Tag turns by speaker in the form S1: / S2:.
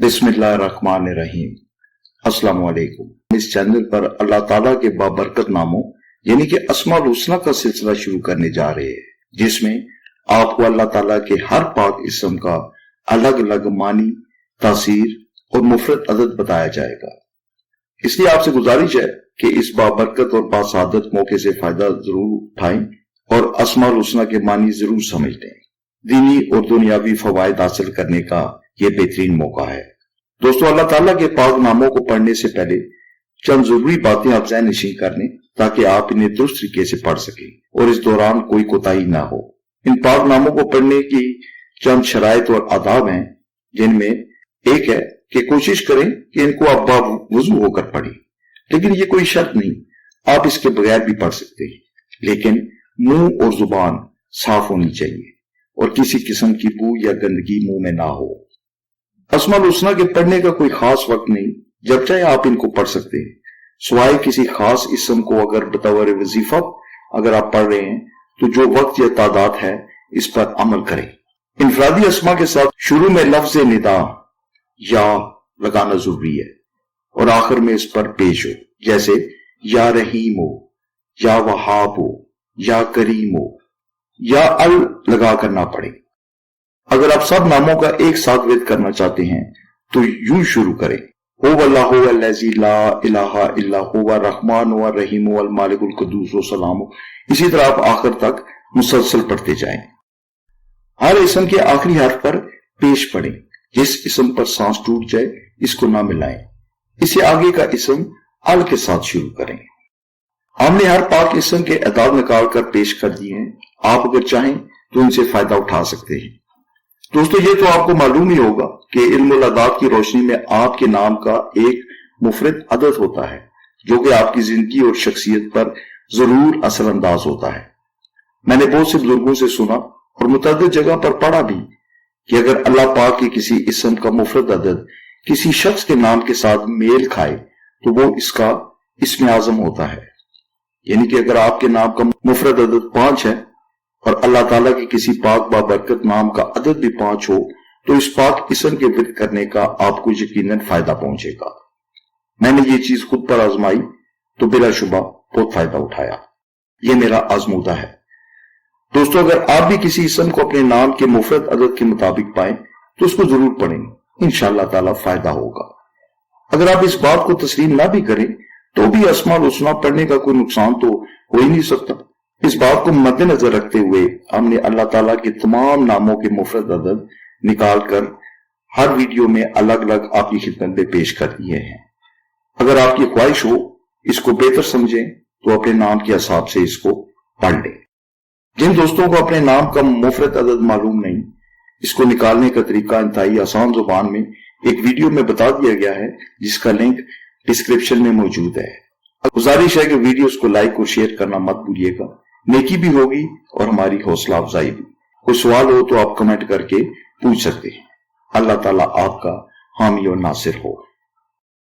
S1: बिस्मिल्लाहिर्रहमानिर्रहीम। अस्सलाम वालेकुम। इस चैनल पर अल्लाह ताला के बाबरकत नामों यानी कि अस्माउल हुस्ना का सिलसिला शुरू करने जा रहे हैं, जिसमें आपको अल्लाह ताला के हर पाक इस्म का अलग अलग मानी, तासीर और मुफरत अदद बताया जाएगा। इसलिए आपसे गुजारिश है कि इस बाबरकत और बासादत मौके से फायदा जरूर उठाएं और अस्माउल हुस्ना के मानी जरूर समझ लें। दीनी और दुनियावी फवायद हासिल करने का यह बेहतरीन मौका है। दोस्तों, अल्लाह ताला के पाक नामों को पढ़ने से पहले चंद जरूरी बातें आप ज़हन नशीं कर लें ताकि आप इन्हें दुरुस्त तरीके से पढ़ सकें और इस दौरान कोई कोताही ना हो। इन पाक नामों को पढ़ने की चंद शराइत और आदाब हैं, जिनमें एक है कि कोशिश करें कि इनको आप बावुजू होकर पढ़ें, लेकिन ये कोई शर्त नहीं, आप इसके बगैर भी पढ़ सकते हैं, लेकिन मुंह और जुबान साफ होनी चाहिए और किसी किस्म की बू या गंदगी मुंह में ना हो। अस्माउल हुस्ना के पढ़ने का कोई खास वक्त नहीं, जब चाहे आप इनको पढ़ सकते हैं, सिवाय किसी खास इस्म को अगर बतौर वजीफा अगर आप पढ़ रहे हैं तो जो वक्त या तादाद है इस पर अमल करें। इनफरादी अस्मा के साथ शुरू में लफ्ज निदा या लगाना जरूरी है और आखिर में इस पर पेश हो, जैसे या रहीम हो, या वहाब हो, या करीम हो, या अल लगा कर ना पड़े। अगर आप सब नामों का एक साथ वेद करना चाहते हैं तो यूं शुरू करें, हो वल्लाहु अल्लज़ी ला इलाहा इल्ला हुवा रहमान व रहीम वल मालिकुल कुद्दूस व सलाम। इसी तरह आप आखिर तक मुसलसल पढ़ते जाएं। हर इस्म के आखिरी हर्फ पर पेश पढ़ें। जिस इस्म पर सांस टूट जाए इसको ना मिलाएं। इसे आगे का इस्म अल के साथ शुरू करें। हमने हर पाक इस्म के अदाद निकाल कर पेश कर दिए हैं, आप अगर चाहें तो इनसे फायदा उठा सकते हैं। दोस्तों, ये तो आपको मालूम ही होगा कि इल्मुल अदाद की रोशनी में आपके नाम का एक मुफरद अदद होता है, जो कि आपकी जिंदगी और शख्सियत पर जरूर असरअंदाज होता है। मैंने बहुत से बुजुर्गों से सुना और मुतअद्दिद जगह पर पढ़ा भी कि अगर अल्लाह पाक के किसी इस्म का मुफरद अदद किसी शख्स के नाम के साथ मेल खाए तो वो इसका इस्म आजम होता है। यानी कि अगर आपके नाम का मुफरद अदद 5 है और अल्लाह ताला के किसी पाक बाबरकत नाम का अदद भी 5 हो तो इस पाक इस्म के विर्द करने का आपको यकीनन फायदा पहुंचेगा। मैंने ये चीज खुद पर आजमाई तो बिलाशुबा बहुत फायदा उठाया। ये मेरा आजमूदा है। दोस्तों, अगर आप भी किसी इस्म को अपने नाम के मुफरद अदद के मुताबिक पाएं तो उसको जरूर पढ़ें, इंशाअल्लाह ताला फायदा होगा। अगर आप इस बात को तस्लीम ना भी करें तो भी अस्माउल हुस्ना पढ़ने का कोई नुकसान तो हो ही नहीं सकता। इस बात को मद्देनजर रखते हुए हमने अल्लाह ताला के तमाम नामों के मुफरद अदद निकाल कर हर वीडियो में अलग अलग आपकी खिदमत में पेश कर दिए हैं। अगर आपकी ख्वाहिश हो इसको बेहतर समझें तो अपने नाम के हिसाब से इसको पढ़ लें। जिन दोस्तों को अपने नाम का मुफरद अदद मालूम नहीं, इसको निकालने का तरीका इंतहाई आसान जुबान में एक वीडियो में बता दिया गया है, जिसका लिंक डिस्क्रिप्शन में मौजूद है। गुजारिश है कि वीडियोस को लाइक और शेयर करना मत भूलिएगा, नेकी भी होगी और हमारी हौसला अफजाई भी। कोई सवाल हो तो आप कमेंट करके पूछ सकते हैं। अल्लाह ताला आपका हामी और नासिर हो।